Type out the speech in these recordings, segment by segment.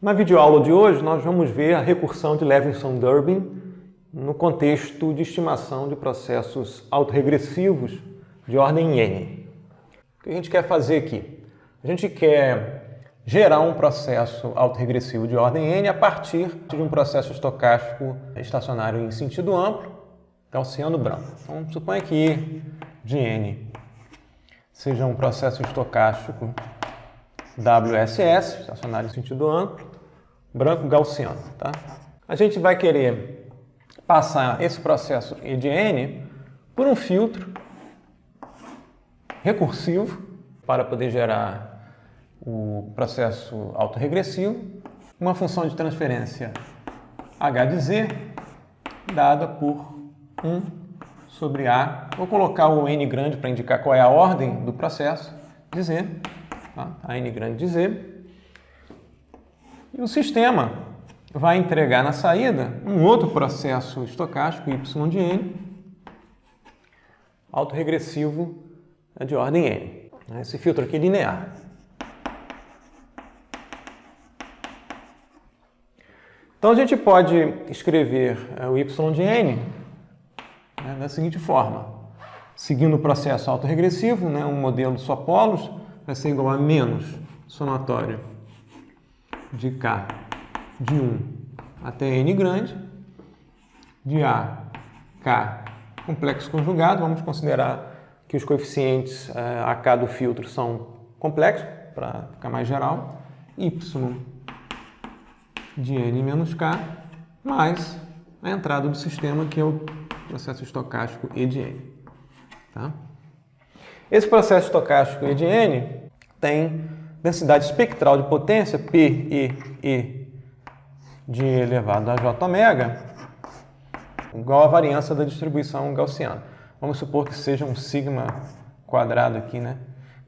Na videoaula de hoje, nós vamos ver a recursão de Levinson-Durbin no contexto de estimação de processos autorregressivos de ordem N. O que a gente quer fazer aqui? A gente quer gerar um processo autorregressivo de ordem N a partir de um processo estocástico estacionário em sentido amplo, gaussiano branco. Então, suponha que E de N seja um processo estocástico WSS, estacionário em sentido amplo, branco gaussiano. Tá? A gente vai querer passar esse processo E de N por um filtro recursivo para poder gerar o processo autorregressivo, uma função de transferência H de Z dada por 1 sobre A. Vou colocar o N grande para indicar qual é a ordem do processo de Z. Tá? A N grande de Z. E o sistema vai entregar na saída um outro processo estocástico, Y de N, autorregressivo de ordem N. Esse filtro aqui é linear. Então a gente pode escrever o Y de N da seguinte forma. Seguindo o processo autorregressivo, um modelo só polos, vai ser igual a menos somatório de K de 1 até N grande, de A, K, complexo conjugado. Vamos considerar que os coeficientes AK do filtro são complexos, para ficar mais geral, Y de N menos K, mais a entrada do sistema, que é o processo estocástico E de N. Tá? Esse processo estocástico E de N tem densidade espectral de potência, PE de elevado a J ômega, igual à variância da distribuição gaussiana. Vamos supor que seja um sigma quadrado aqui,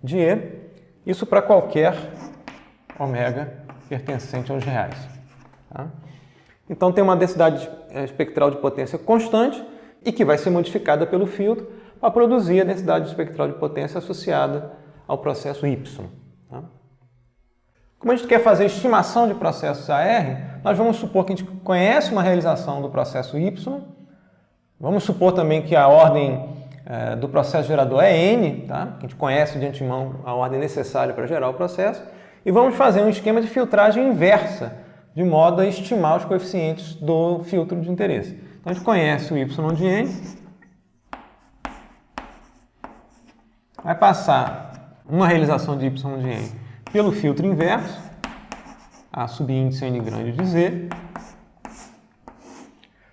de E. Isso para qualquer ômega pertencente aos reais. Tá? Então tem uma densidade espectral de potência constante e que vai ser modificada pelo filtro para produzir a densidade espectral de potência associada ao processo Y. Tá? Como a gente quer fazer estimação de processos AR, nós vamos supor que a gente conhece uma realização do processo Y. Vamos supor também que a ordem do processo gerador é N, tá? A gente conhece de antemão a ordem necessária para gerar o processo. E vamos fazer um esquema de filtragem inversa, de modo a estimar os coeficientes do filtro de interesse. Então a gente conhece o Y de N, vai passar uma realização de Y de N pelo filtro inverso, a subíndice N grande de Z,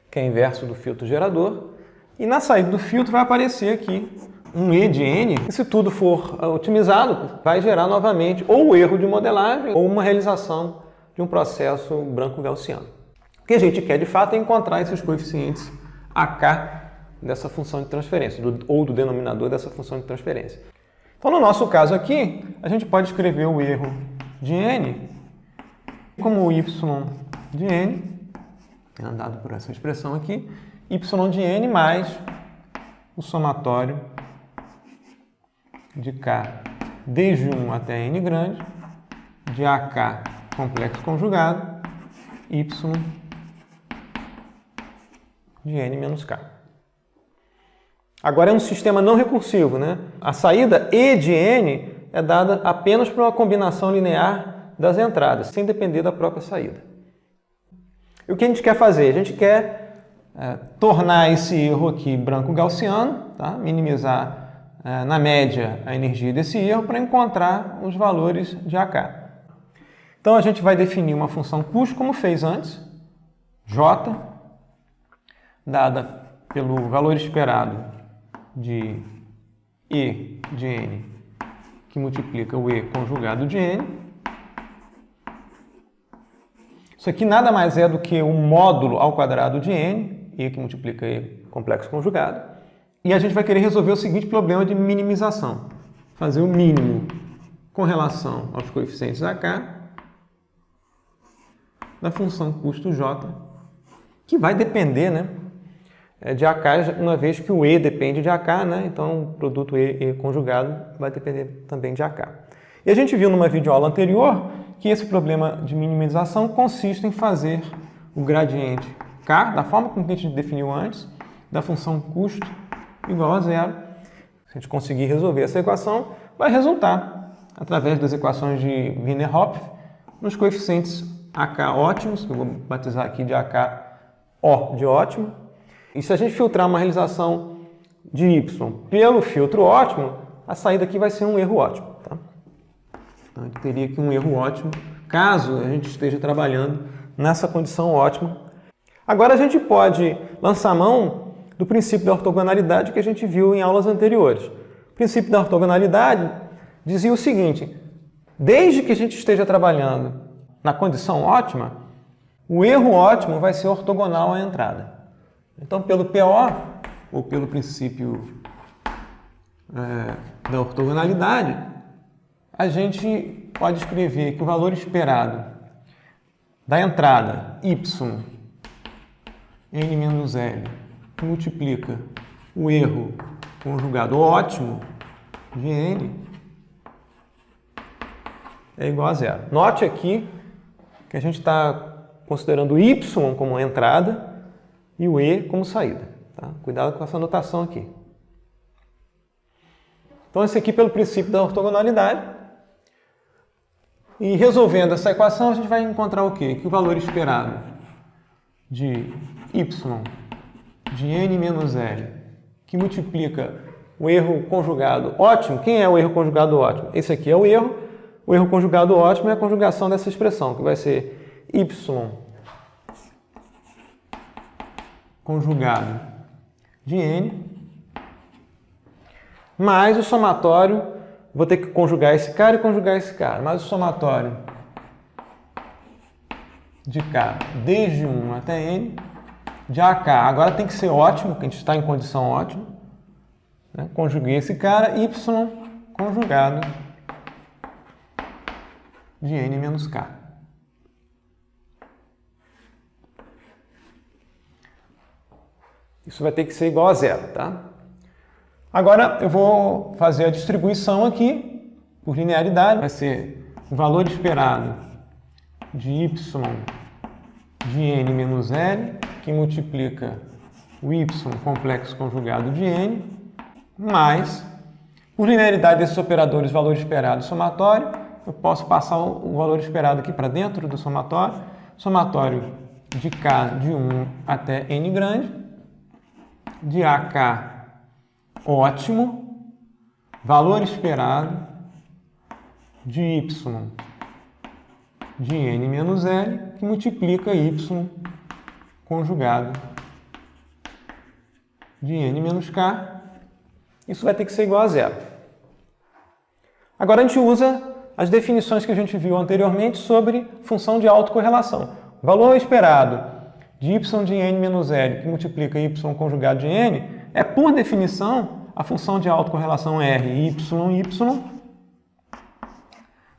que é inverso do filtro gerador, e na saída do filtro vai aparecer aqui um E de N, e se tudo for otimizado, vai gerar novamente ou erro de modelagem ou uma realização de um processo branco gaussiano. O que a gente quer de fato é encontrar esses coeficientes AK dessa função de transferência, ou do denominador dessa função de transferência. Então, no nosso caso aqui, a gente pode escrever o erro de N como o Y de N, dado por essa expressão aqui, Y de N mais o somatório de K desde 1 até N grande, de AK complexo conjugado, Y de N menos K. Agora é um sistema não recursivo, A saída E de N é dada apenas por uma combinação linear das entradas, sem depender da própria saída. E o que a gente quer fazer? A gente quer tornar esse erro aqui branco gaussiano, tá? Minimizar na média a energia desse erro para encontrar os valores de AK. Então a gente vai definir uma função custo como fez antes, J, dada pelo valor esperado de E de N, que multiplica o E conjugado de N. Isso aqui nada mais é do que o módulo ao quadrado de N, E que multiplica E complexo conjugado. E a gente vai querer resolver o seguinte problema de minimização. Fazer o mínimo com relação aos coeficientes AK da função custo J, que vai depender, de AK, uma vez que o E depende de AK, então o produto E conjugado vai depender também de AK. E a gente viu numa videoaula anterior que esse problema de minimização consiste em fazer o gradiente K, da forma como a gente definiu antes, da função custo igual a zero. Se a gente conseguir resolver essa equação, vai resultar, através das equações de Wiener-Hopf, nos coeficientes AK ótimos, que eu vou batizar aqui de AK O de ótimo. E se a gente filtrar uma realização de Y pelo filtro ótimo, a saída aqui vai ser um erro ótimo. Tá? Então, a gente teria aqui um erro ótimo, caso a gente esteja trabalhando nessa condição ótima. Agora a gente pode lançar mão do princípio da ortogonalidade que a gente viu em aulas anteriores. O princípio da ortogonalidade dizia o seguinte: desde que a gente esteja trabalhando na condição ótima, o erro ótimo vai ser ortogonal à entrada. Então, pelo PO, ou pelo princípio da ortogonalidade, a gente pode escrever que o valor esperado da entrada y n menos L, que multiplica o erro conjugado ótimo de n, é igual a zero. Note aqui que a gente está considerando o y como entrada e o e como saída. Tá? Cuidado com essa notação aqui. Então, esse aqui pelo princípio da ortogonalidade. E resolvendo essa equação, a gente vai encontrar o quê? Que o valor esperado de y de n menos L, que multiplica o erro conjugado ótimo. Quem é o erro conjugado ótimo? Esse aqui é o erro. O erro conjugado ótimo é a conjugação dessa expressão, que vai ser y conjugado de n, mais o somatório, vou ter que conjugar esse cara e conjugar esse cara, mais o somatório de k desde 1 até n, de AK. Agora tem que ser ótimo, que a gente está em condição ótima. Né? Conjuguei esse cara, y conjugado de n menos k. Isso vai ter que ser igual a zero, tá? Agora eu vou fazer a distribuição aqui, por linearidade. Vai ser o valor esperado de y de n menos L, que multiplica o y complexo conjugado de n, mais, por linearidade desses operadores, valor esperado e somatório, eu posso passar o valor esperado aqui para dentro do somatório. Somatório de k de 1 até n grande, de AK ótimo, valor esperado de y de n menos L, que multiplica y conjugado de n menos k. Isso vai ter que ser igual a zero. Agora a gente usa as definições que a gente viu anteriormente sobre função de autocorrelação. O valor esperado de y de n menos L, que multiplica y conjugado de n, é, por definição, a função de autocorrelação R, y.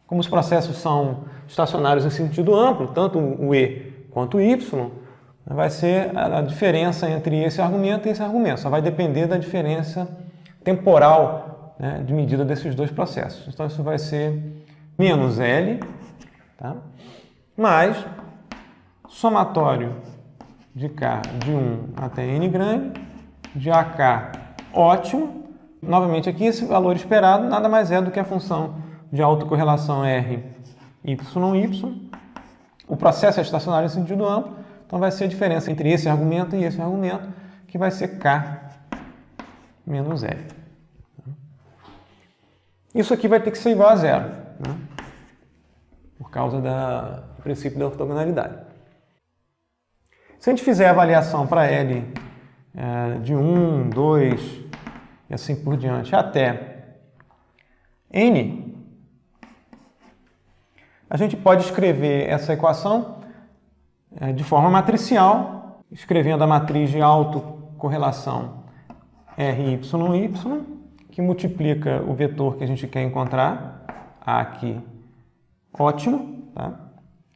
Como os processos são estacionários em sentido amplo, tanto o E quanto o Y, vai ser a diferença entre esse argumento e esse argumento. Só vai depender da diferença temporal, né, de medida desses dois processos. Então, isso vai ser menos L, tá? Mais somatório de K de 1 até N grande, de AK ótimo. Novamente aqui, esse valor esperado nada mais é do que a função de autocorrelação R, y. O processo é estacionário em sentido amplo, então vai ser a diferença entre esse argumento e esse argumento, que vai ser K menos L. Isso aqui vai ter que ser igual a zero, né? Por causa do princípio da ortogonalidade. Se a gente fizer a avaliação para L de 1, 2 e assim por diante até N, a gente pode escrever essa equação de forma matricial, escrevendo a matriz de autocorrelação RY, que multiplica o vetor que a gente quer encontrar, A aqui, ótimo, tá?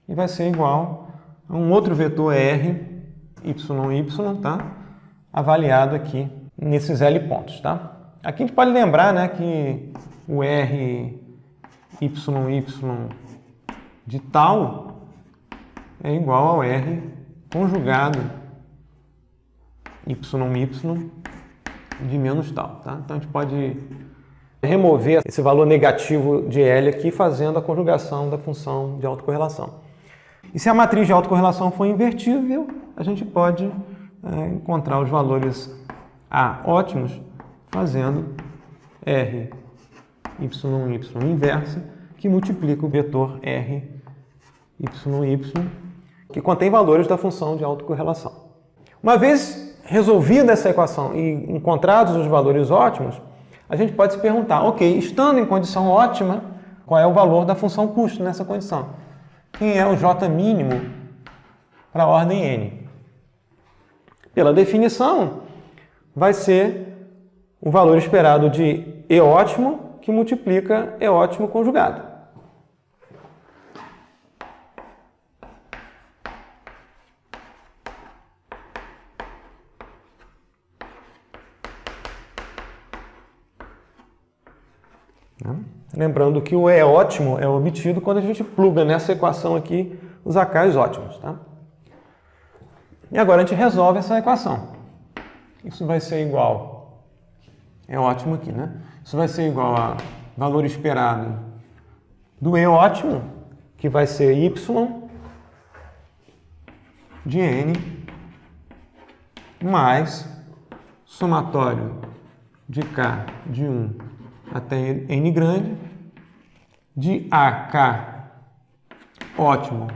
E vai ser igual a um outro vetor R, YY, tá? Avaliado aqui nesses L pontos, tá? Aqui a gente pode lembrar, né, que o R, YY de tal é igual ao R conjugado YY de menos tal. Tá? Então a gente pode remover esse valor negativo de L aqui fazendo a conjugação da função de autocorrelação. E se a matriz de autocorrelação for invertível, a gente pode encontrar os valores A ótimos fazendo R YY inversa, que multiplica o vetor R YY, que contém valores da função de autocorrelação. Uma vez resolvida essa equação e encontrados os valores ótimos, a gente pode se perguntar, ok, estando em condição ótima, qual é o valor da função custo nessa condição? Quem é o J mínimo para a ordem N? Pela definição, vai ser o valor esperado de E ótimo que multiplica E ótimo conjugado. Lembrando que o E ótimo é obtido quando a gente pluga nessa equação aqui os AKs ótimos. Tá? E agora a gente resolve essa equação. Isso vai ser igual, é ótimo aqui, né? Isso vai ser igual a valor esperado do E ótimo, que vai ser Y de N, mais somatório de K de 1 até N grande, de AK ótimo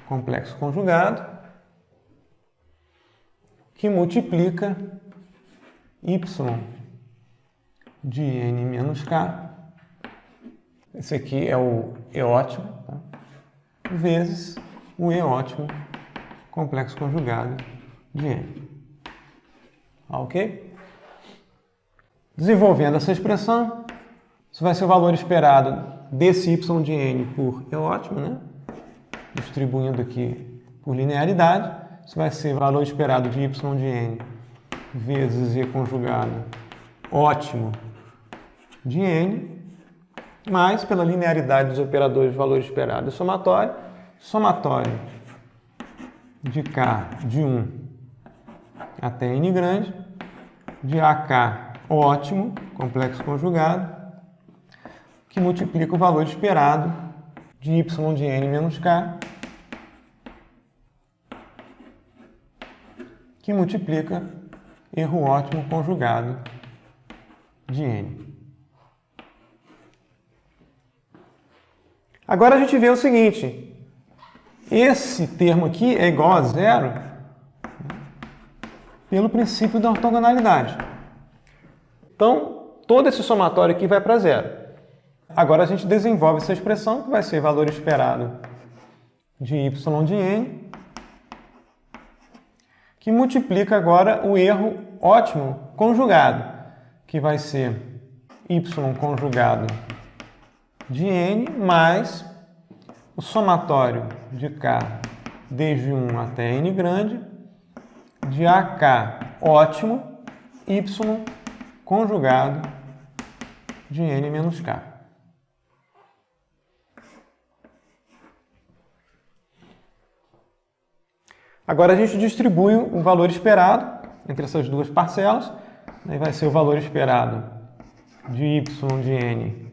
complexo conjugado, que multiplica Y de N menos K, esse aqui é o E ótimo, tá? Vezes o E ótimo complexo conjugado de N. Ok? Desenvolvendo essa expressão, isso vai ser o valor esperado desse y de n por E ótimo, né? Distribuindo aqui por linearidade. Isso vai ser o valor esperado de y de n vezes E conjugado ótimo de n, mais pela linearidade dos operadores de valor esperado somatório, somatório de k de 1 até n grande, de AK ótimo, complexo conjugado, que multiplica o valor esperado de y de n menos k, que multiplica erro ótimo conjugado de n. Agora a gente vê o seguinte, esse termo aqui é igual a zero pelo princípio da ortogonalidade. Então, todo esse somatório aqui vai para zero. Agora a gente desenvolve essa expressão, que vai ser valor esperado de y de n, que multiplica agora o erro ótimo conjugado, que vai ser y conjugado de n mais o somatório de k desde 1 até n grande, de AK ótimo, y conjugado de n menos k. Agora a gente distribui o valor esperado entre essas duas parcelas. Aí vai ser o valor esperado de y de n,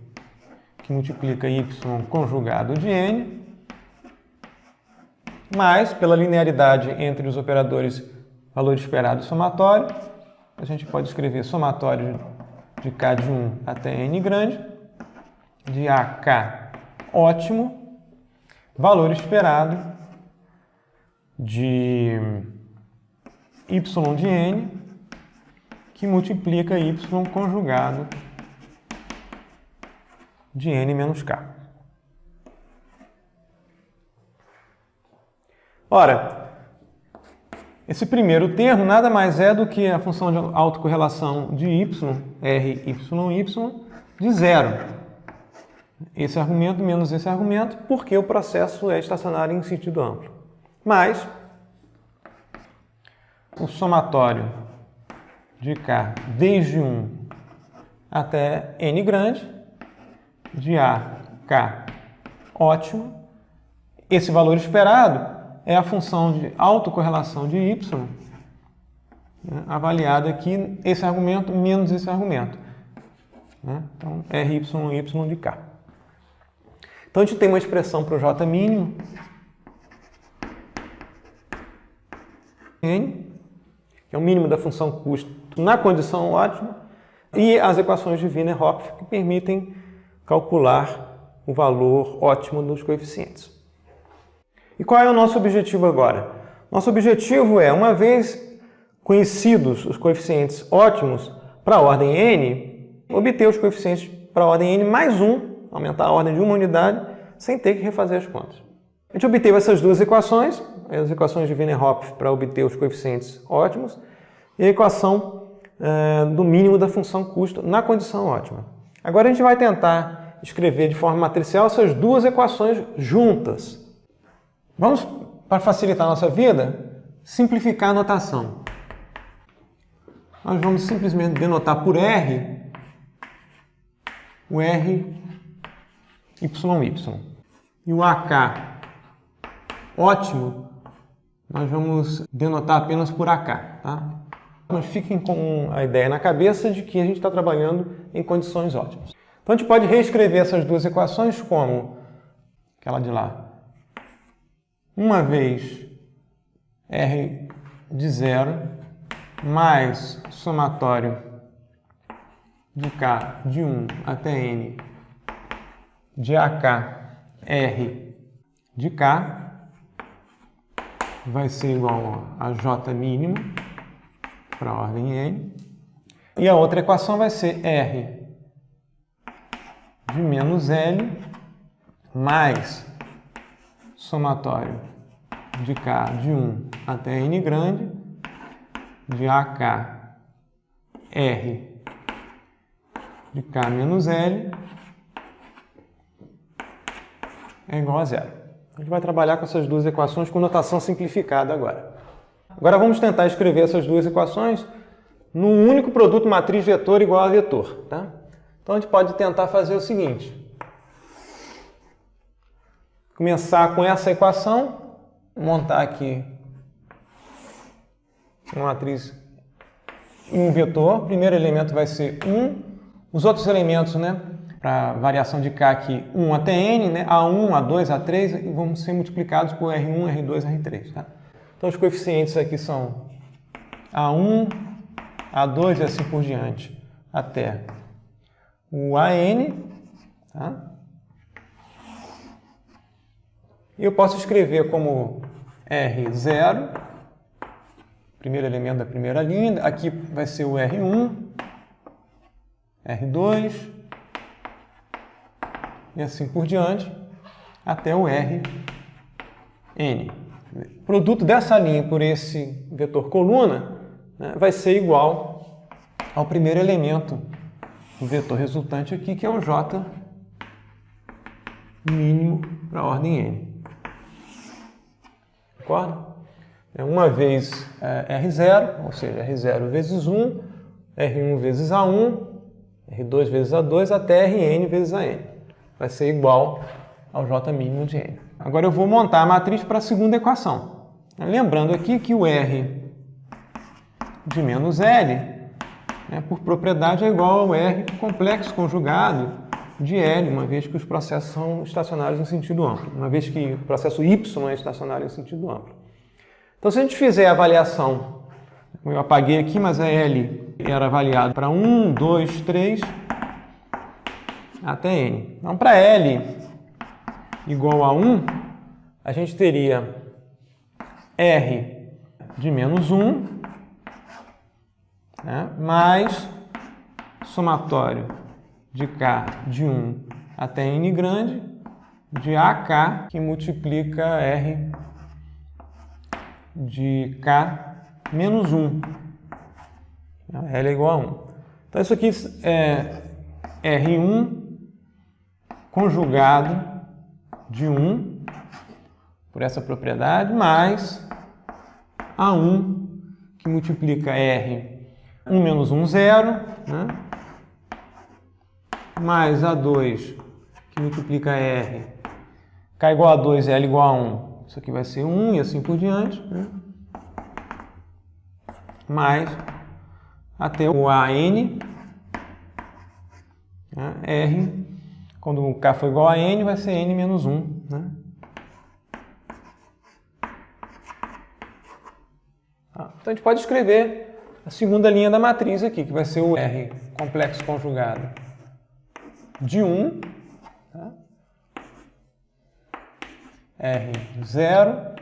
que multiplica y conjugado de n, mais pela linearidade entre os operadores valor esperado e somatório. A gente pode escrever somatório de k de 1 até n grande, de AK ótimo, valor esperado de y de n, que multiplica y conjugado de n menos k. Ora, esse primeiro termo nada mais é do que a função de autocorrelação de y, R, y, de zero. Esse argumento menos esse argumento, porque o processo é estacionário em sentido amplo. Mas o somatório de k desde 1 até n grande, de AK ótima. Esse valor esperado é a função de autocorrelação de y, né, avaliada aqui, esse argumento menos esse argumento. Né? Então, RY e Y de K. Então, a gente tem uma expressão para o J mínimo, N, que é o mínimo da função custo na condição ótima, e as equações de Wiener-Hopf, que permitem calcular o valor ótimo dos coeficientes. E qual é o nosso objetivo agora? Nosso objetivo é, uma vez conhecidos os coeficientes ótimos para a ordem n, obter os coeficientes para a ordem n mais 1, aumentar a ordem de uma unidade, sem ter que refazer as contas. A gente obteve essas duas equações, as equações de Wiener-Hopf para obter os coeficientes ótimos, e a equação do mínimo da função custo na condição ótima. Agora a gente vai tentar escrever de forma matricial essas duas equações juntas. Vamos, para facilitar a nossa vida, simplificar a notação. Nós vamos simplesmente denotar por R o R YY. E o AK ótimo, nós vamos denotar apenas por AK. Tá? Mas fiquem com a ideia na cabeça de que a gente está trabalhando em condições ótimas. Então a gente pode reescrever essas duas equações como aquela de lá. Uma vez R de 0 mais somatório de K de 1 até N de AK R de K vai ser igual a J mínimo para a ordem N. E a outra equação vai ser R de menos L mais somatório de K de 1 até N grande de AK R de K menos L é igual a 0. A gente vai trabalhar com essas duas equações com notação simplificada agora. Agora vamos tentar escrever essas duas equações num único produto matriz vetor igual a vetor. Tá? Então a gente pode tentar fazer o seguinte. Começar com essa equação, montar aqui uma matriz em um vetor. O primeiro elemento vai ser 1. Os outros elementos, né, para variação de K aqui, 1 até N, né, A1, A2, A3, e vão ser multiplicados por R1, R2, R3. Tá? Então os coeficientes aqui são A1, A2 e assim por diante, até o AN. Tá? E eu posso escrever como R0, primeiro elemento da primeira linha, aqui vai ser o R1, R2, e assim por diante, até o Rn. O produto dessa linha por esse vetor coluna, né, vai ser igual ao primeiro elemento do vetor resultante aqui, que é o J mínimo para a ordem N. Concorda? Uma vez R0, ou seja, R0 vezes 1, R1 vezes A1, R2 vezes A2, até Rn vezes AN. Vai ser igual ao J mínimo de N. Agora eu vou montar a matriz para a segunda equação. Lembrando aqui que o R de menos L, né, por propriedade, é igual ao R complexo conjugado de L, uma vez que os processos são estacionários em sentido amplo, uma vez que o processo Y é estacionário em sentido amplo. Então, se a gente fizer a avaliação, eu apaguei aqui, mas a L era avaliado para 1, 2, 3, até N. Então, para L igual a 1, a gente teria R de menos 1, né, mais somatório de K de 1 até N grande, de AK, que multiplica R de K menos 1. L é igual a 1. Então, isso aqui é R1 conjugado de 1, por essa propriedade, mais A1, que multiplica R, 1 menos 1, 0, né? Mais A2, que multiplica R K igual a 2 e L igual a 1. Isso aqui vai ser 1 e assim por diante. Né? Mais até o AN, né? R, quando o K for igual a N, vai ser N menos 1. Né? Então a gente pode escrever a segunda linha da matriz aqui, que vai ser o R complexo conjugado de 1, tá? R0,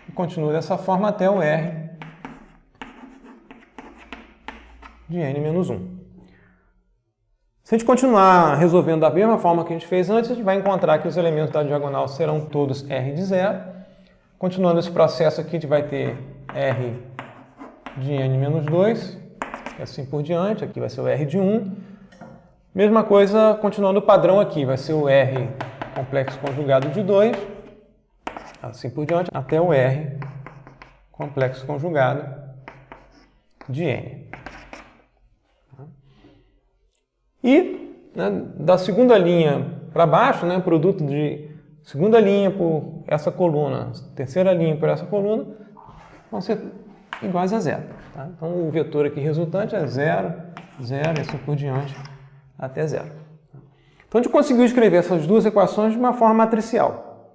e continua dessa forma até o R de N menos 1. Se a gente continuar resolvendo da mesma forma que a gente fez antes, a gente vai encontrar que os elementos da diagonal serão todos R de 0. Continuando esse processo aqui, a gente vai ter R de N menos 2, e assim por diante. Aqui vai ser o R de 1. Mesma coisa, continuando o padrão aqui, vai ser o R complexo conjugado de 2, assim por diante, até o R complexo conjugado de N. E, né, da segunda linha para baixo, né, produto de segunda linha por essa coluna, terceira linha por essa coluna, vão ser iguais a 0. Tá? Então, o vetor aqui resultante é 0, 0 e assim por diante até 0. Então, a gente conseguiu escrever essas duas equações de uma forma matricial.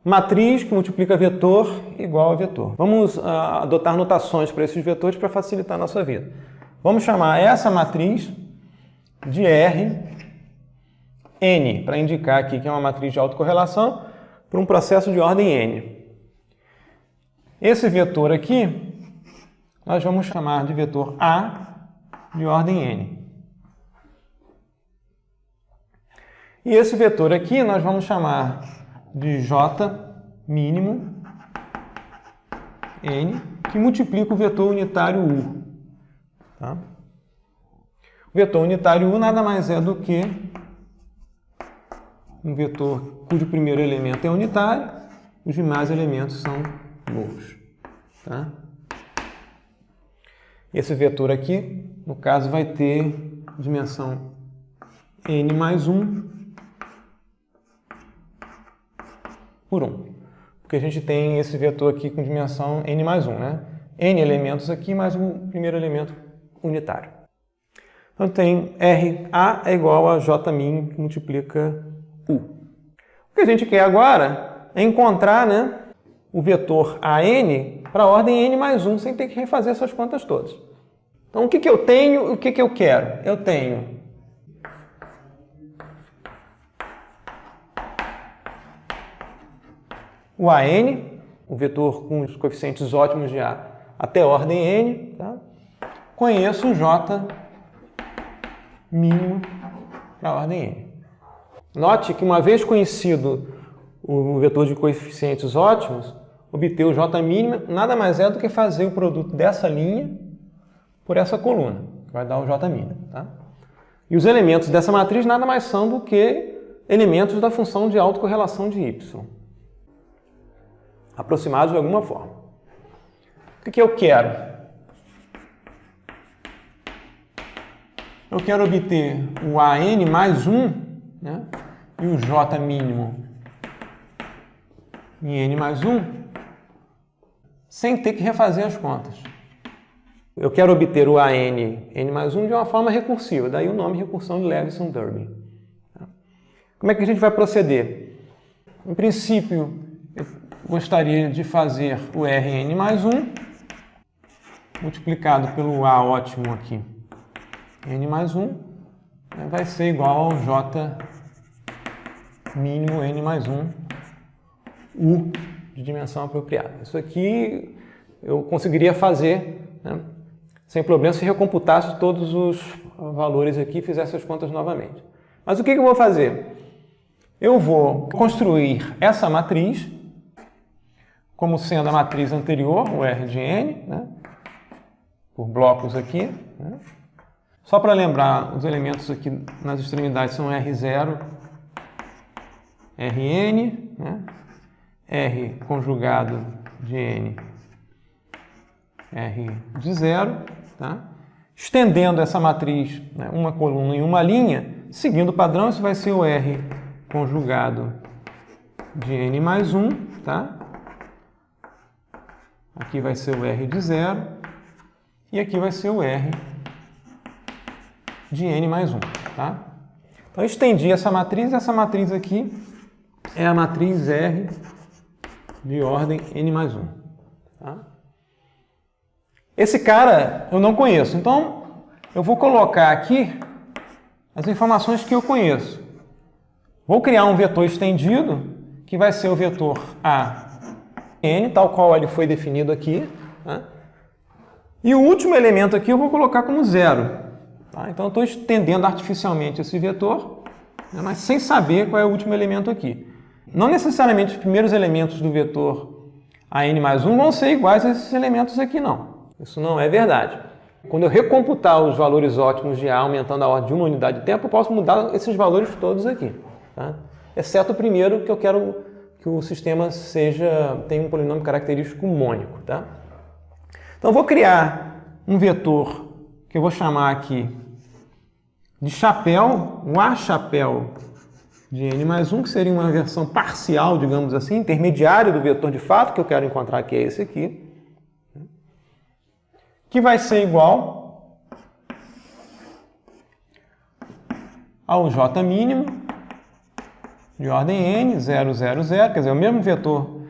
Matriz que multiplica vetor igual a vetor. Vamos adotar notações para esses vetores para facilitar a nossa vida. Vamos chamar essa matriz de R, N, para indicar aqui que é uma matriz de autocorrelação para um processo de ordem N. Esse vetor aqui, nós vamos chamar de vetor A de ordem N. E esse vetor aqui nós vamos chamar de J mínimo N, que multiplica o vetor unitário U. Tá? O vetor unitário U nada mais é do que um vetor cujo primeiro elemento é unitário, os demais elementos são nulos. Tá? Esse vetor aqui, no caso, vai ter dimensão N mais 1 por 1. Porque a gente tem esse vetor aqui com dimensão N mais 1, né? N elementos aqui mais o primeiro elemento unitário. Então tem RA é igual a Jmin que multiplica U. O que a gente quer agora é encontrar, né, o vetor AN para a ordem N mais 1 sem ter que refazer essas contas todas. Então o que eu tenho e o que eu quero? Eu tenho o AN, o vetor com os coeficientes ótimos de A até a ordem N. Tá? Conheço o J mínimo para a ordem N. Note que uma vez conhecido o vetor de coeficientes ótimos, obter o J mínimo nada mais é do que fazer o produto dessa linha por essa coluna, que vai dar o J mínimo. Tá? E os elementos dessa matriz nada mais são do que elementos da função de autocorrelação de Y, aproximados de alguma forma. O que eu quero? Eu quero obter o AN mais 1, né, e o J mínimo em N mais 1, sem ter que refazer as contas. Eu quero obter o AN N mais 1 de uma forma recursiva, daí o nome recursão de Leveson-Dubin. Como é que a gente vai proceder? Em princípio, eu gostaria de fazer o Rn mais 1 multiplicado pelo A ótimo aqui, N mais 1, vai ser igual ao J mínimo N mais 1, U de dimensão apropriada. Isso aqui eu conseguiria fazer, né, sem problema se recomputasse todos os valores aqui e fizesse as contas novamente. Mas o que eu vou fazer? Eu vou construir essa matriz como sendo a matriz anterior, o R de N, né, por blocos aqui. Né. Só para lembrar, os elementos aqui nas extremidades são R0, Rn, né, R conjugado de N, R de 0. Tá. Estendendo essa matriz, né, uma coluna em uma linha, seguindo o padrão, isso vai ser o R conjugado de n mais 1, tá? Aqui vai ser o R de 0 e aqui vai ser o R de n mais 1, tá? Então, eu estendi essa matriz aqui é a matriz R de ordem n mais 1, tá? Esse cara eu não conheço, então eu vou colocar aqui as informações que eu conheço. Vou criar um vetor estendido, que vai ser o vetor AN, tal qual ele foi definido aqui, tá? E o último elemento aqui eu vou colocar como 0. Tá? Então, eu estou estendendo artificialmente esse vetor, né, mas sem saber qual é o último elemento aqui. Não necessariamente os primeiros elementos do vetor AN mais 1 vão ser iguais a esses elementos aqui, não. Isso não é verdade. Quando eu recomputar os valores ótimos de A aumentando a ordem de uma unidade de tempo, eu posso mudar esses valores todos aqui. Tá? Exceto o primeiro, que eu quero que o sistema tenha um polinômio característico mônico. Tá? Então, eu vou criar um vetor que eu vou chamar aqui de chapéu, o A chapéu de n mais 1, que seria uma versão parcial, digamos assim, intermediária do vetor de fato, que eu quero encontrar, que é esse aqui, que vai ser igual ao J mínimo de ordem n, 0, 0, 0, quer dizer, o mesmo vetor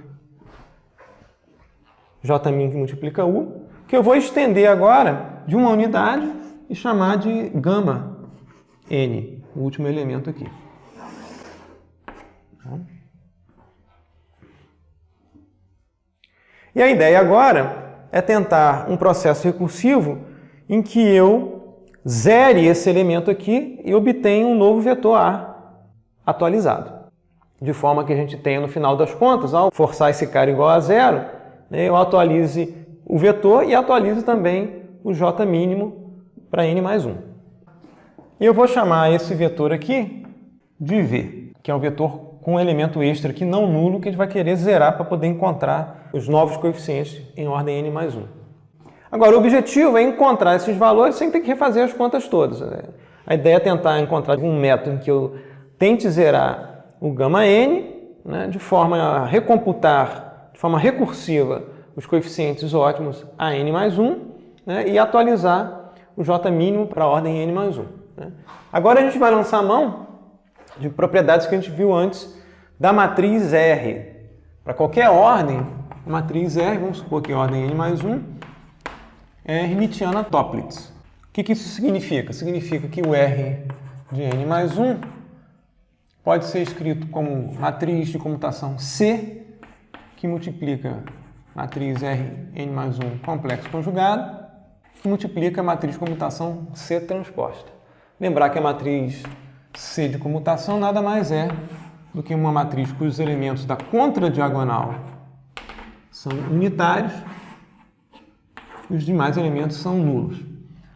J min que multiplica U, que eu vou estender agora de uma unidade e chamar de gama n, o último elemento aqui. E a ideia agora é tentar um processo recursivo em que eu zere esse elemento aqui e obtenha um novo vetor A atualizado. De forma que a gente tenha, no final das contas, ao forçar esse cara igual a 0, né, eu atualize o vetor e atualize também o J mínimo para n mais 1. E eu vou chamar esse vetor aqui de V, que é um vetor com um elemento extra aqui não nulo que a gente vai querer zerar para poder encontrar os novos coeficientes em ordem n mais 1. Agora, o objetivo é encontrar esses valores sem ter que refazer as contas todas. A ideia é tentar encontrar um método em que eu tente zerar o gama n, né, de forma a recomputar de forma recursiva os coeficientes ótimos a n mais 1, né, e atualizar o j mínimo para a ordem n mais 1. Né. Agora a gente vai lançar a mão de propriedades que a gente viu antes da matriz R. Para qualquer ordem, a matriz R, vamos supor que a ordem n mais 1, é hermitiana Toeplitz. O que isso significa? Significa que o R de n mais 1 pode ser escrito como matriz de comutação C, que multiplica matriz Rn mais 1 complexo conjugado, que multiplica a matriz de comutação C transposta. Lembrar que a matriz C de comutação nada mais é do que uma matriz cujos elementos da contradiagonal são unitários e os demais elementos são nulos.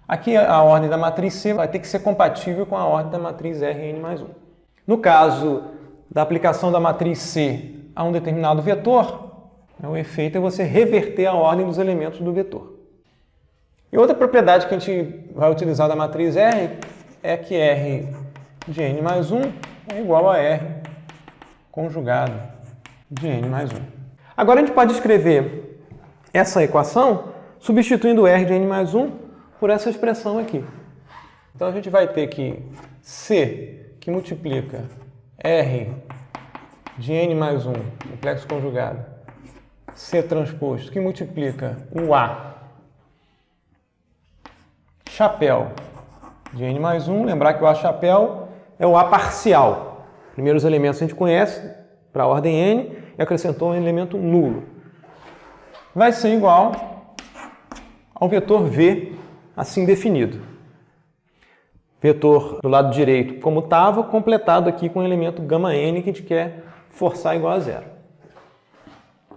Aqui a ordem da matriz C vai ter que ser compatível com a ordem da matriz Rn mais 1. No caso da aplicação da matriz C a um determinado vetor, o efeito é você reverter a ordem dos elementos do vetor. E outra propriedade que a gente vai utilizar da matriz R é que R de n mais 1 é igual a R conjugado de n mais 1. Agora a gente pode escrever essa equação substituindo R de n mais 1 por essa expressão aqui. Então a gente vai ter que C, que multiplica R de n mais 1, complexo conjugado, C transposto, que multiplica o A chapéu de n mais 1. Lembrar que o A chapéu é o A parcial. Primeiros elementos a gente conhece para a ordem n e acrescentou um elemento nulo. Vai ser igual ao vetor V assim definido. Vetor do lado direito como estava, completado aqui com o elemento gama n que a gente quer forçar igual a 0.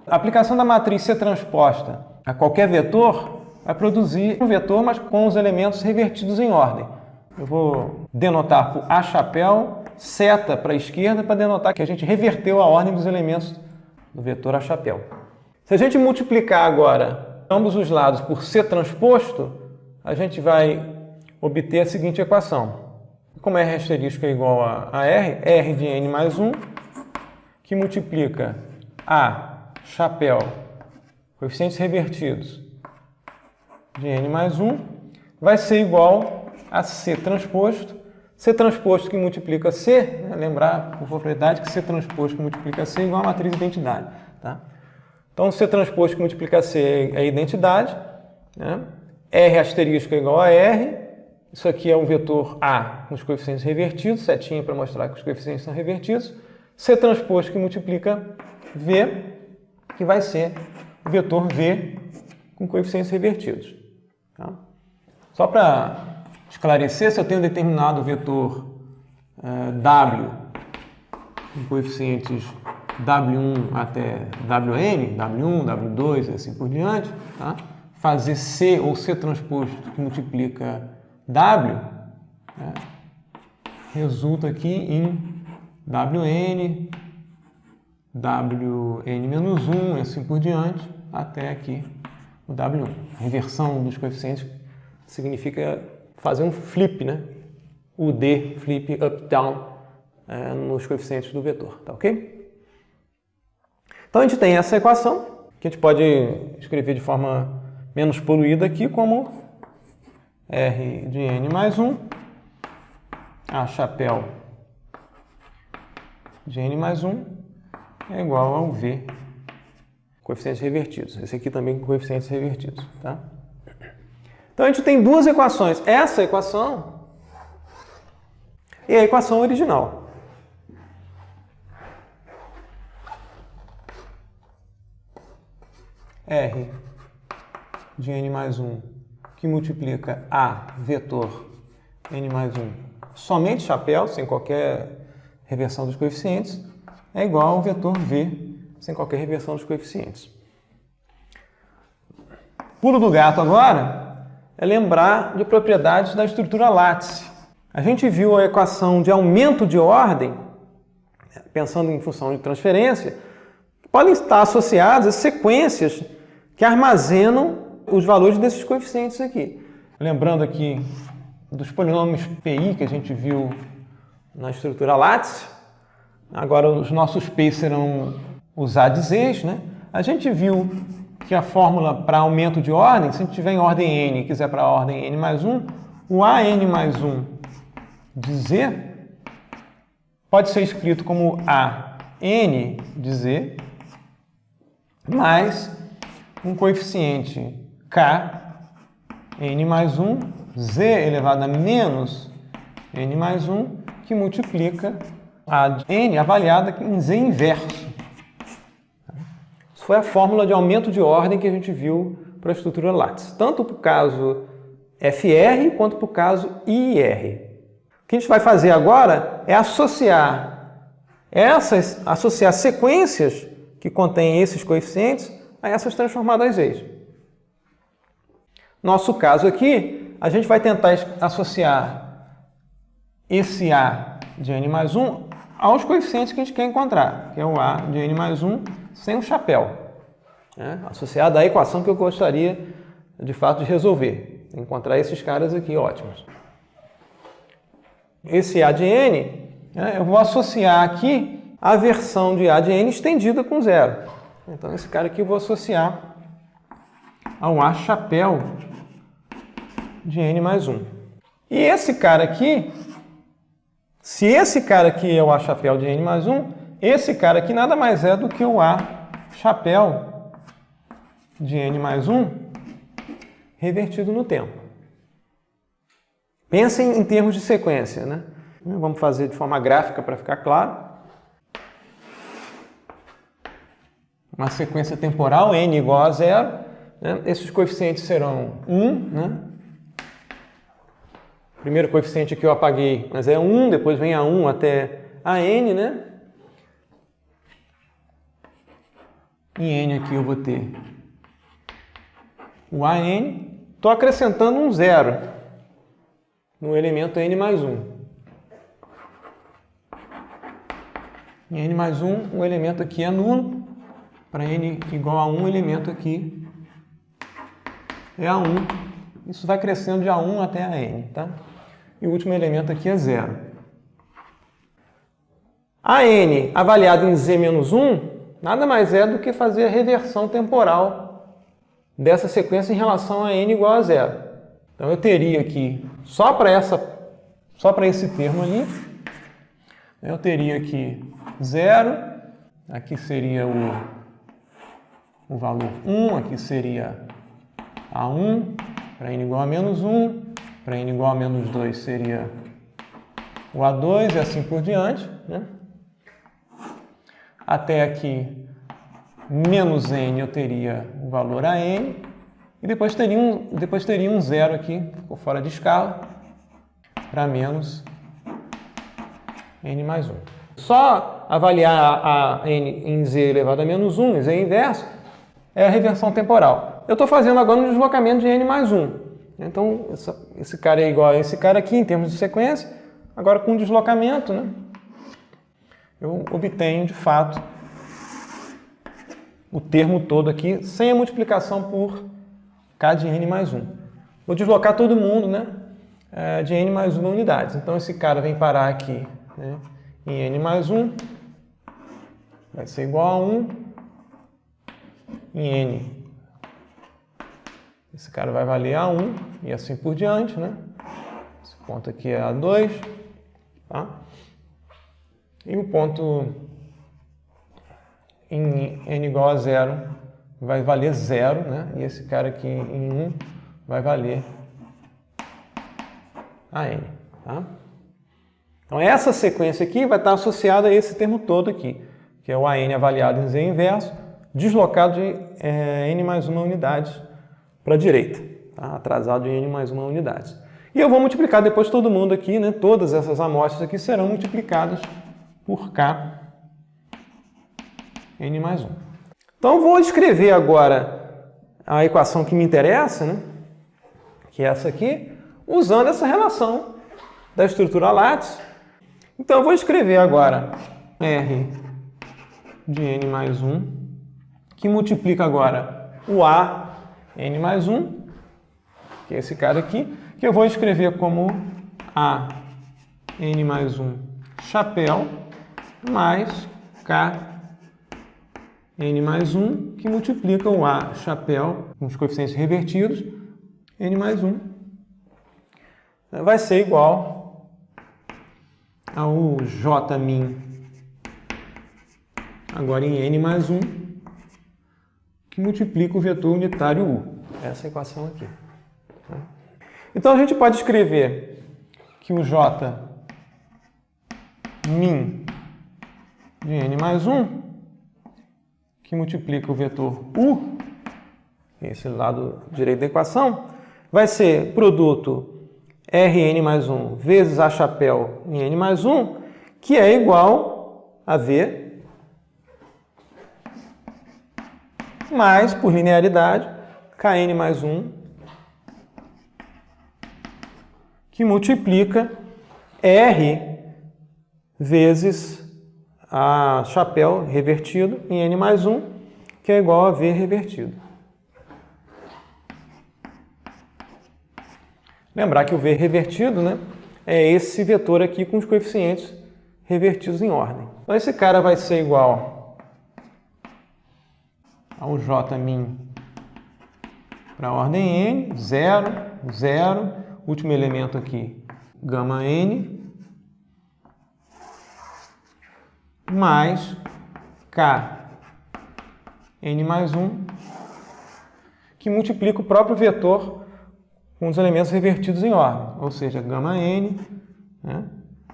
A aplicação da matriz C transposta a qualquer vetor vai produzir um vetor, mas com os elementos revertidos em ordem. Eu vou denotar por A chapéu, seta para a esquerda, para denotar que a gente reverteu a ordem dos elementos do vetor A chapéu. Se a gente multiplicar agora ambos os lados por C transposto, a gente vai obter a seguinte equação. Como R asterisco é igual a R, R de n mais 1 que multiplica A, chapéu, coeficientes revertidos, de n mais 1, vai ser igual a C transposto. C transposto que multiplica C, né? Lembrar por propriedade que C transposto que multiplica C é igual a matriz de identidade. Tá? Então, C transposto que multiplica C é a identidade, né? R asterisco é igual a R, isso aqui é um vetor A com os coeficientes revertidos, setinha para mostrar que os coeficientes são revertidos. C transposto que multiplica V, que vai ser o vetor V com coeficientes revertidos. Tá? Só para esclarecer, se eu tenho um determinado vetor W com coeficientes W1 até Wn, W1, W2 e assim por diante, tá? Fazer C ou C transposto que multiplica W, né? Resulta aqui em Wn, Wn-1 e assim por diante, até aqui o W1. A reversão dos coeficientes significa fazer um flip, né? O D, flip up-down, nos coeficientes do vetor, tá ok? Então a gente tem essa equação, que a gente pode escrever de forma menos poluída aqui como R de n mais 1, A chapéu de n mais 1 é igual ao V, coeficientes revertidos. Esse aqui também com coeficientes revertidos, tá? Então a gente tem duas equações, essa equação e a equação original. R de n mais 1 que multiplica A vetor n mais 1 somente chapéu, sem qualquer reversão dos coeficientes, é igual ao vetor V sem qualquer reversão dos coeficientes. Pulo do gato agora é lembrar de propriedades da estrutura látice. A gente viu a equação de aumento de ordem, pensando em função de transferência, podem estar associadas a sequências que armazenam os valores desses coeficientes aqui. Lembrando aqui dos polinômios PI que a gente viu na estrutura látice, agora os nossos P serão os ADZs, né? A gente viu que a fórmula para aumento de ordem, se a gente tiver em ordem n e quiser para a ordem n mais 1, o AN mais 1 de Z pode ser escrito como AN de Z mais um coeficiente K, n mais 1, Z elevado a menos n mais 1, que multiplica a n avaliada em Z inverso. Isso foi a fórmula de aumento de ordem que a gente viu para a estrutura látice, tanto para o caso FR quanto para o caso IR. O que a gente vai fazer agora é associar sequências que contêm esses coeficientes a essas transformadas Z's. Nosso caso aqui, a gente vai tentar associar esse A de n mais 1 aos coeficientes que a gente quer encontrar, que é o A de n mais 1 sem o chapéu, né? Associado à equação que eu gostaria, de fato, de resolver. Encontrar esses caras aqui ótimos. Esse A de n, né, eu vou associar aqui a versão de A de n estendida com zero. Então, esse cara aqui eu vou associar ao A chapéu de n mais 1. E esse cara aqui, se esse cara aqui é o A chapéu de n mais 1, esse cara aqui nada mais é do que o A chapéu de n mais 1 revertido no tempo. Pensem em termos de sequência, né? Vamos fazer de forma gráfica para ficar claro. Uma sequência temporal, n igual a 0. Né? Esses coeficientes serão 1. Né? O primeiro coeficiente aqui eu apaguei, mas é 1. Depois vem a 1 até a n. Né? Em n aqui eu vou ter o AN. Estou acrescentando um 0 no elemento n mais 1. Em n mais 1, o elemento aqui é nulo. Para n igual a 1, o elemento aqui é a 1. Isso vai crescendo de A1 até a n. Tá? E o último elemento aqui é 0. A n avaliado em z menos 1 nada mais é do que fazer a reversão temporal dessa sequência em relação a n igual a 0. Então eu teria aqui, só para esse termo ali, eu teria aqui 0, aqui seria o valor 1, aqui seria A1, para n igual a menos 1, para n igual a menos 2 seria o A2 e assim por diante, né? Até aqui, menos n, eu teria o valor a n, e depois teria um zero aqui, ficou fora de escala, para menos n mais 1. Só avaliar a n em z elevado a menos 1, z inverso, é a reversão temporal. Eu estou fazendo agora um deslocamento de n mais 1. Então, esse cara é igual a esse cara aqui em termos de sequência. Agora, com deslocamento, né, eu obtenho, de fato, o termo todo aqui, sem a multiplicação por k de n mais 1. Vou deslocar todo mundo, né, de n mais 1 unidades. Então, esse cara vem parar aqui, né, em n mais 1, vai ser igual a 1, em n, esse cara vai valer A1 e assim por diante, né? Esse ponto aqui é A2, tá? E o ponto em n igual a 0 vai valer 0, né? E esse cara aqui em 1 vai valer AN, tá? Então essa sequência aqui vai estar associada a esse termo todo aqui, que é o AN avaliado em Z inverso, deslocado de n mais 1 unidade para a direita, tá? Atrasado de n mais 1 unidade. E eu vou multiplicar depois todo mundo aqui, né? Todas essas amostras aqui serão multiplicadas por k n mais 1. Então, eu vou escrever agora a equação que me interessa, né? Que é essa aqui, usando essa relação da estrutura látice. Então, eu vou escrever agora R de n mais 1, que multiplica agora o A n mais 1, que é esse cara aqui, que eu vou escrever como A n mais 1 chapéu mais K n mais 1, que multiplica o A chapéu com os coeficientes revertidos, n mais 1, vai ser igual ao J min agora em n mais 1, que multiplica o vetor unitário U. Essa equação aqui. Então, a gente pode escrever que o J min de n mais 1, que multiplica o vetor U, esse lado direito da equação, vai ser produto Rn mais 1 vezes A chapéu em n mais 1, que é igual a V mais, por linearidade, Kn mais 1, que multiplica R vezes a chapéu revertido em n mais 1, que é igual a V revertido. Lembrar que o V revertido, né, é esse vetor aqui com os coeficientes revertidos em ordem. Então, esse cara vai ser igual ao J min para a ordem n, 0, 0, último elemento aqui, gama n, mais K n mais 1, que multiplica o próprio vetor com os elementos revertidos em ordem, ou seja, gama n, né,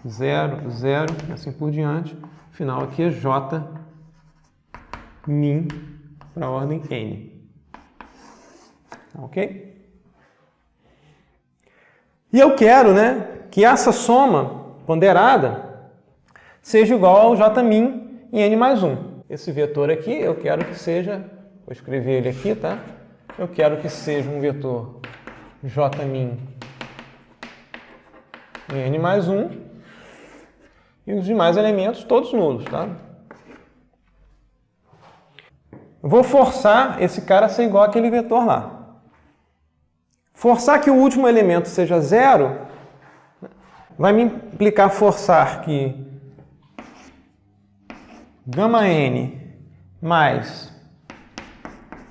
0, 0, e assim por diante. O final aqui é J min para a ordem n. Ok? E eu quero, né, que essa soma ponderada seja igual ao J min em n mais 1. Esse vetor aqui, eu quero que seja, vou escrever ele aqui, tá? Eu quero que seja um vetor J min em n mais 1 e os demais elementos todos nulos, tá? Eu vou forçar esse cara a ser igual àquele vetor lá. Forçar que o último elemento seja 0 vai me implicar forçar que gama n mais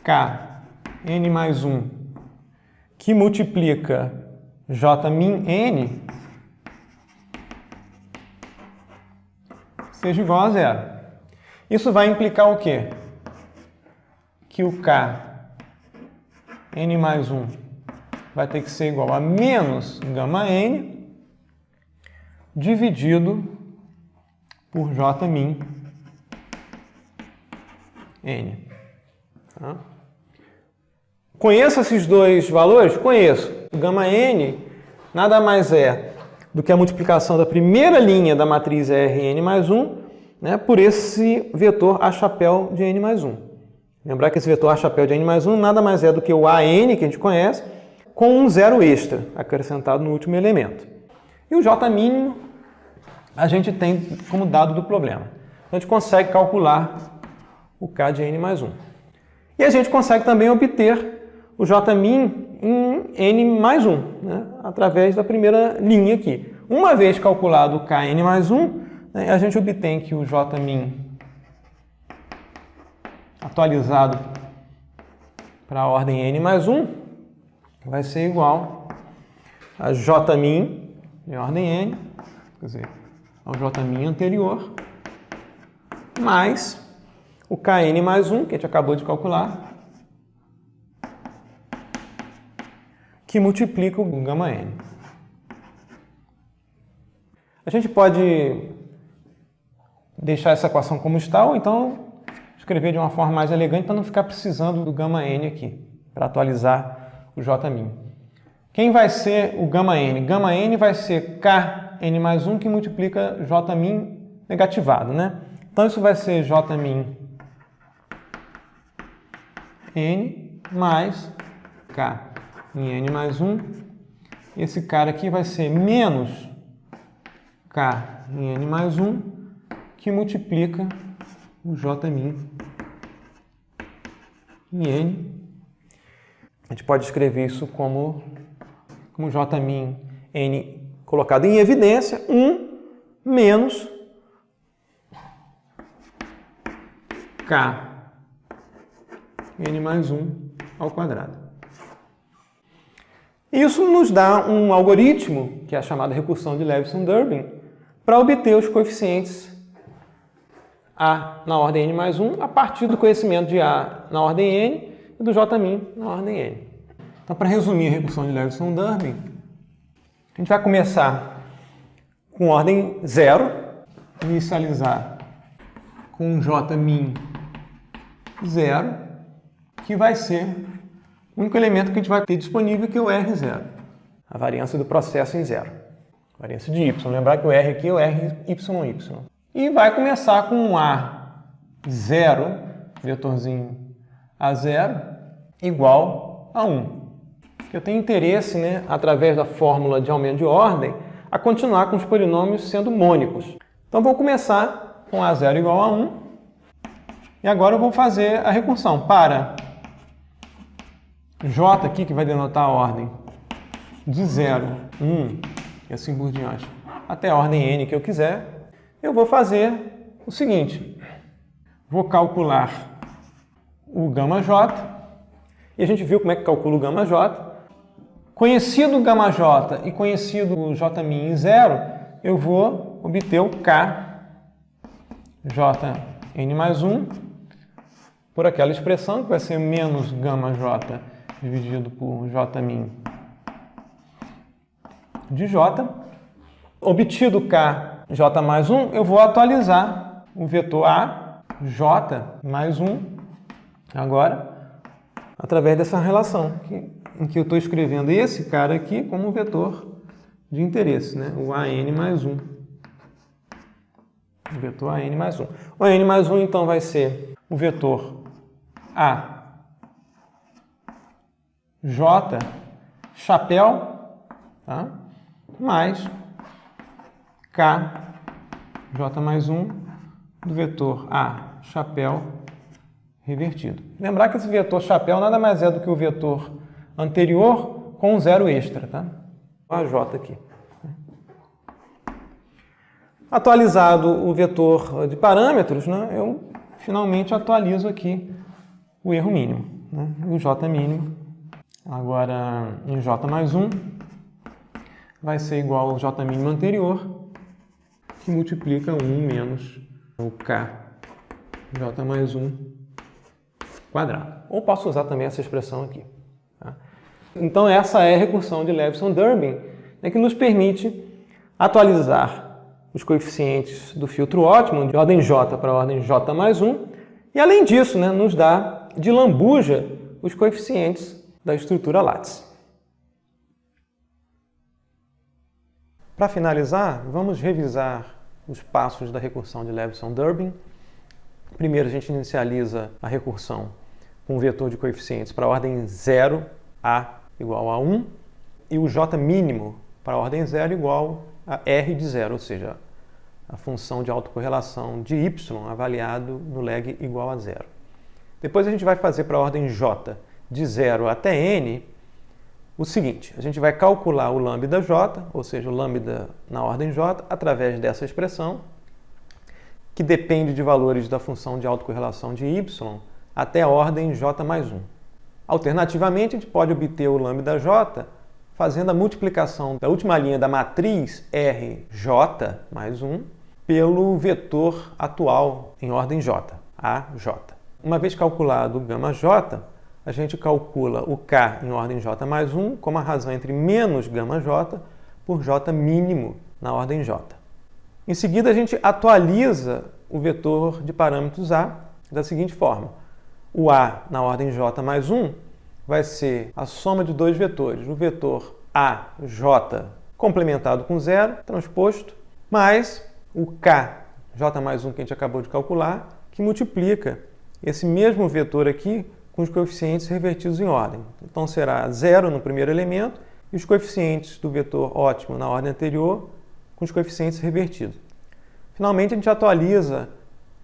k n mais 1 que multiplica j min n seja igual a zero. Isso vai implicar o quê? Que o k n mais 1 vai ter que ser igual a menos gama n dividido por j min n. Tá? Conheço esses dois valores? Conheço. O gama n nada mais é do que a multiplicação da primeira linha da matriz Rn mais 1, né, por esse vetor A chapéu de n mais 1. Lembrar que esse vetor A chapéu de n mais 1 nada mais é do que o AN, que a gente conhece, com um zero extra acrescentado no último elemento. E o J mínimo a gente tem como dado do problema. Então a gente consegue calcular o K de n mais 1. E a gente consegue também obter o J min em n mais 1, né, através da primeira linha aqui. Uma vez calculado o K n mais 1, né, a gente obtém que o J min atualizado para a ordem n mais 1 vai ser igual a J min de ordem n, quer dizer, ao J min anterior, mais o Kn mais 1, que a gente acabou de calcular, que multiplica o gama n. A gente pode deixar essa equação como está, ou então escrever de uma forma mais elegante para não ficar precisando do gama n aqui, para atualizar o J min. Quem vai ser o gama n? Gama n vai ser Kn mais 1 que multiplica J min negativado, né? Então isso vai ser J min n mais K em n mais 1. Esse cara aqui vai ser menos K em n mais 1, que multiplica o J min em n. A gente pode escrever isso como J min n colocado em evidência, 1 menos K n mais 1 ao quadrado. Isso nos dá um algoritmo, que é a chamada recursão de Leibson-Durbin, para obter os coeficientes A na ordem n mais 1 a partir do conhecimento de A na ordem n e do J min na ordem n. Então, para resumir a recursão de Leibson-Durbin, a gente vai começar com ordem 0, inicializar com J min 0, que vai ser o único elemento que a gente vai ter disponível, que é o R0, a variância do processo em zero, variância de y. Lembrar que o R aqui é o RYY. E vai começar com um A0, vetorzinho A0, igual a 1. Eu tenho interesse, né, através da fórmula de aumento de ordem, a continuar com os polinômios sendo mônicos. Então vou começar com A0 igual a 1, e agora eu vou fazer a recursão para J aqui, que vai denotar a ordem de 0, 1 e assim por diante, até a ordem n que eu quiser. Eu vou fazer o seguinte: vou calcular o gama j, e a gente viu como é que calcula o gama j. Conhecido o gama j e conhecido o j min em 0, eu vou obter o k j n mais 1 por aquela expressão que vai ser menos gama j dividido por j min de j. Obtido k j mais 1, eu vou atualizar o vetor a j mais 1 agora através dessa relação em que eu estou escrevendo esse cara aqui como vetor de interesse, né? O an mais 1. O vetor an mais 1. O an mais 1 então vai ser o vetor a j chapéu, tá? Mais k j mais 1 do vetor a chapéu revertido. Lembrar que esse vetor chapéu nada mais é do que o vetor anterior com um zero extra, tá? A j aqui. Atualizado o vetor de parâmetros, né, eu finalmente atualizo aqui o erro mínimo, né, e o J mínimo. Agora, em J mais 1, vai ser igual ao J mínimo anterior, que multiplica 1 menos o K J mais 1 quadrado. Ou posso usar também essa expressão aqui. Tá? Então, essa é a recursão de Leveson-Dörbing, né, que nos permite atualizar os coeficientes do filtro ótimo de ordem J para a ordem J mais 1, e além disso, né, nos dá de lambuja os coeficientes da estrutura lattice. Para finalizar, vamos revisar os passos da recursão de Leveson-Dörbing. Primeiro, a gente inicializa a recursão com um vetor de coeficientes para a ordem 0, A igual a 1, e o J mínimo para a ordem 0 igual a R de 0, ou seja, a função de autocorrelação de y avaliado no leg igual a 0. Depois a gente vai fazer para a ordem J de 0 até n o seguinte: a gente vai calcular o lambda j, ou seja, o lambda na ordem j, através dessa expressão, que depende de valores da função de autocorrelação de y até a ordem j mais 1. Alternativamente, a gente pode obter o lambda j fazendo a multiplicação da última linha da matriz Rj mais 1 pelo vetor atual em ordem j, AJ. Uma vez calculado o gama j, a gente calcula o K em ordem j mais 1 como a razão entre menos gama j por j mínimo na ordem j. Em seguida, a gente atualiza o vetor de parâmetros A da seguinte forma: o A na ordem j mais 1 vai ser a soma de dois vetores, o vetor AJ complementado com 0, transposto, mais o K, J mais 1 que a gente acabou de calcular, que multiplica esse mesmo vetor aqui com os coeficientes revertidos em ordem. Então será 0 no primeiro elemento e os coeficientes do vetor ótimo na ordem anterior com os coeficientes revertidos. Finalmente, a gente atualiza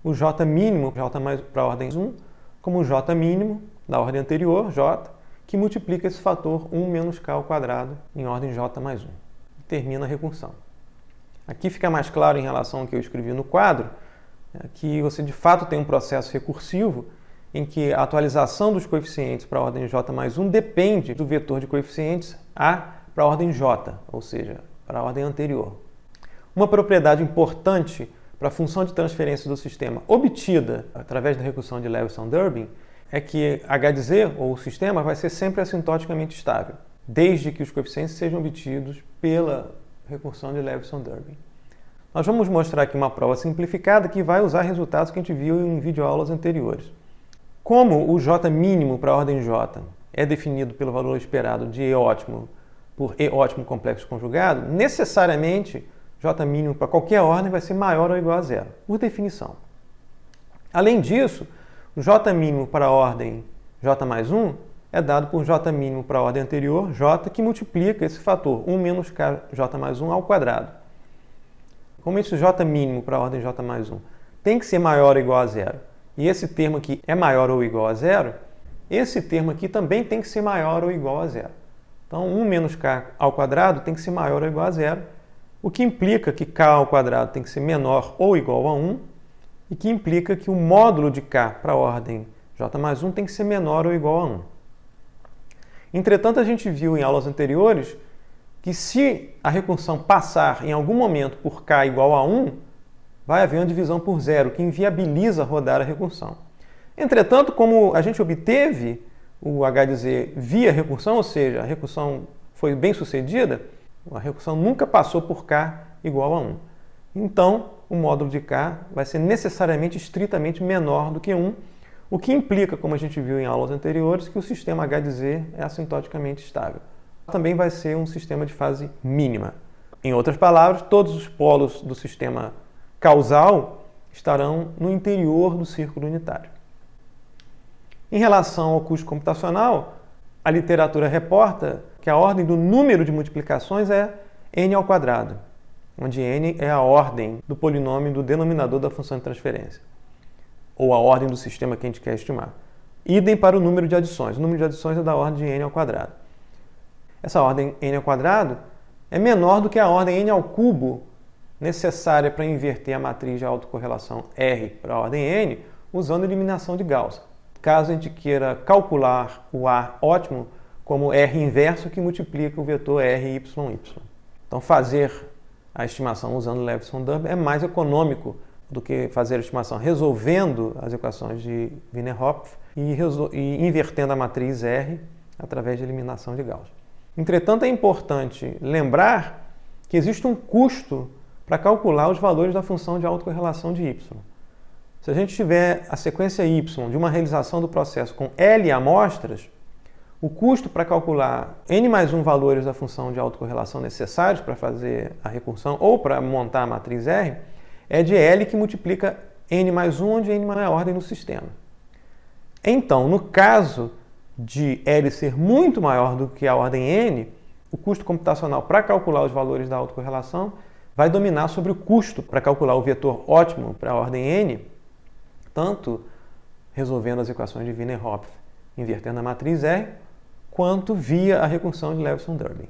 o J mínimo para a ordem 1 como o J mínimo da ordem anterior, J, que multiplica esse fator 1 menos K ao quadrado em ordem J mais 1. E termina a recursão. Aqui fica mais claro em relação ao que eu escrevi no quadro, que você de fato tem um processo recursivo em que a atualização dos coeficientes para a ordem J mais 1 depende do vetor de coeficientes A para a ordem J, ou seja, para a ordem anterior. Uma propriedade importante para a função de transferência do sistema obtida através da recursão de Leveson-Dörbing é que H de Z, ou o sistema, vai ser sempre assintoticamente estável, desde que os coeficientes sejam obtidos pela recursão de Leveson-Dörbing. Nós vamos mostrar aqui uma prova simplificada que vai usar resultados que a gente viu em videoaulas anteriores. Como o J mínimo para a ordem J é definido pelo valor esperado de E ótimo por E ótimo complexo conjugado, necessariamente J mínimo para qualquer ordem vai ser maior ou igual a 0, por definição. Além disso, o J mínimo para a ordem J mais 1 é dado por J mínimo para a ordem anterior, J, que multiplica esse fator 1 menos K J mais 1 ao quadrado. Como esse J mínimo para a ordem J mais 1 tem que ser maior ou igual a 0, e esse termo aqui é maior ou igual a 0, esse termo aqui também tem que ser maior ou igual a 0. Então, 1 menos K ao quadrado tem que ser maior ou igual a 0, o que implica que K ao quadrado tem que ser menor ou igual a 1, e que implica que o módulo de K para a ordem J mais 1 tem que ser menor ou igual a 1. Entretanto, a gente viu em aulas anteriores que se a recursão passar em algum momento por K igual a 1, vai haver uma divisão por 0, que inviabiliza rodar a recursão. Entretanto, como a gente obteve o H de Z via recursão, ou seja, a recursão foi bem sucedida, a recursão nunca passou por K igual a 1. Então, o módulo de K vai ser necessariamente estritamente menor do que 1, o que implica, como a gente viu em aulas anteriores, que o sistema H de Z é assintoticamente estável. Também vai ser um sistema de fase mínima. Em outras palavras, todos os polos do sistema causal estarão no interior do círculo unitário. Em relação ao custo computacional, a literatura reporta que a ordem do número de multiplicações é n ao quadrado, onde n é a ordem do polinômio do denominador da função de transferência, ou a ordem do sistema que a gente quer estimar. Idem para o número de adições. O número de adições é da ordem de n ao quadrado. Essa ordem n ao quadrado é menor do que a ordem n ao cubo necessária para inverter a matriz de autocorrelação R para a ordem N usando eliminação de Gauss. Caso a gente queira calcular o A ótimo como R inverso que multiplica o vetor R, Y, Y. Então, fazer a estimação usando Leveson-Dubé é mais econômico do que fazer a estimação resolvendo as equações de Wiener-Hopf e invertendo a matriz R através de eliminação de Gauss. Entretanto, é importante lembrar que existe um custo para calcular os valores da função de autocorrelação de Y. Se a gente tiver a sequência Y de uma realização do processo com L amostras, o custo para calcular n mais 1 valores da função de autocorrelação necessários para fazer a recursão ou para montar a matriz R é de L que multiplica n mais 1, onde n é a ordem no sistema. Então, no caso de L ser muito maior do que a ordem n, o custo computacional para calcular os valores da autocorrelação vai dominar sobre o custo para calcular o vetor ótimo para a ordem n, tanto resolvendo as equações de Wiener-Hopf invertendo a matriz R, quanto via a recursão de Leveson-Dubé.